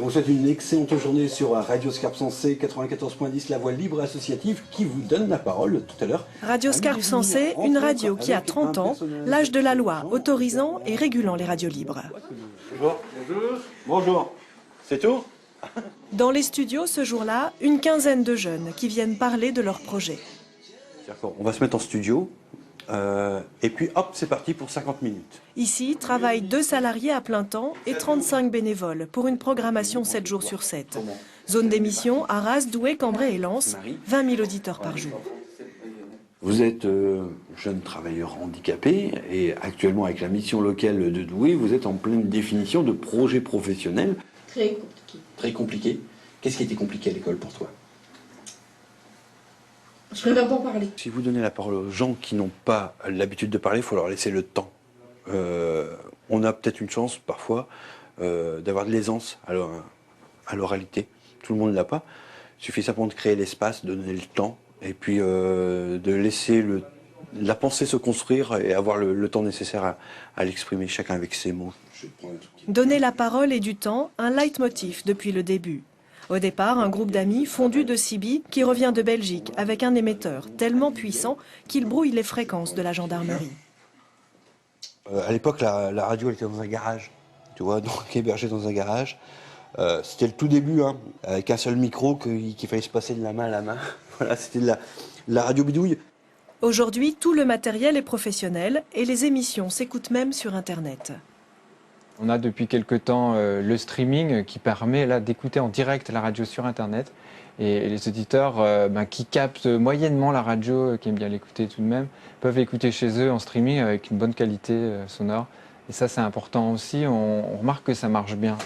vous souhaite une excellente journée sur Radio Scarpe Sensée 94.10, la voix libre et associative qui vous donne la parole tout à l'heure. Radio Scarpe Sensée, une radio qui a 30 ans, l'âge de la loi autorisant et régulant les radios libres. Bonjour. Bonjour. Bonjour. C'est tout? Dans les studios, ce jour-là, une quinzaine de jeunes qui viennent parler de leur projet. On va se mettre en studio. Et puis hop, c'est parti pour 50 minutes. Ici, travaillent 2 salariés à plein temps et 35 bénévoles pour une programmation 7 jours sur 7. Zone d'émission, Arras, Douai, Cambrai et Lens, 20 000 auditeurs par jour. Vous êtes jeune travailleur handicapé et actuellement avec la mission locale de Douai, vous êtes en pleine définition de projet professionnel. Très compliqué. Très compliqué. Qu'est-ce qui était compliqué à l'école pour toi? Je ne peux même pas parler. Si vous donnez la parole aux gens qui n'ont pas l'habitude de parler, il faut leur laisser le temps. On a peut-être une chance parfois d'avoir de l'aisance à l'oralité. Tout le monde ne l'a pas. Il suffit simplement de créer l'espace, de donner le temps et puis de laisser la pensée se construire et avoir le temps nécessaire à l'exprimer, chacun avec ses mots. Donner la parole et du temps, un leitmotiv depuis le début. Au départ, un groupe d'amis fondu de Sibi qui revient de Belgique avec un émetteur tellement puissant qu'il brouille les fréquences de la gendarmerie. À l'époque, la radio elle était dans un garage, tu vois, donc hébergée dans un garage. C'était le tout début, hein, avec un seul micro qu'il fallait se passer de la main à la main. Voilà, c'était de la radio bidouille. Aujourd'hui, tout le matériel est professionnel et les émissions s'écoutent même sur Internet. On a depuis quelque temps le streaming qui permet là d'écouter en direct la radio sur Internet. Et les auditeurs qui captent moyennement la radio, qui aiment bien l'écouter tout de même, peuvent l'écouter chez eux en streaming avec une bonne qualité sonore. Et ça, c'est important aussi. On remarque que ça marche bien.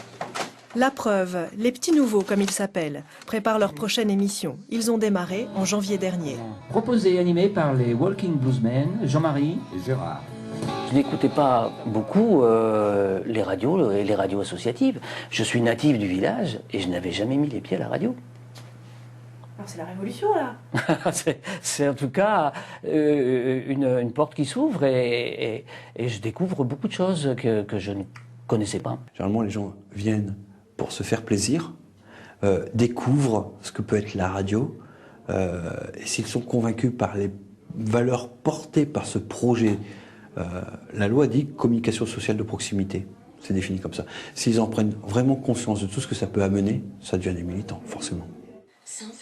La preuve, les petits nouveaux, comme ils s'appellent, préparent leur prochaine émission. Ils ont démarré en janvier dernier. Proposé et animé par les Walking Bluesmen, Jean-Marie et Gérard. Je n'écoutais pas beaucoup les radios et les radios associatives. Je suis natif du village et je n'avais jamais mis les pieds à la radio. Alors c'est la révolution là. C'est en tout cas une porte qui s'ouvre et je découvre beaucoup de choses que je ne connaissais pas. Généralement, les gens viennent pour se faire plaisir, découvrent ce que peut être la radio, et s'ils sont convaincus par les valeurs portées par ce projet, la loi dit communication sociale de proximité, c'est défini comme ça. S'ils en prennent vraiment conscience de tout ce que ça peut amener, ça devient des militants, forcément.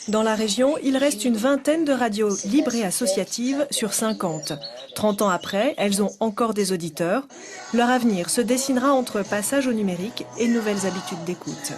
Dans la région, il reste une vingtaine de radios libres et associatives sur 50. 30 ans après, elles ont encore des auditeurs. Leur avenir se dessinera entre passage au numérique et nouvelles habitudes d'écoute.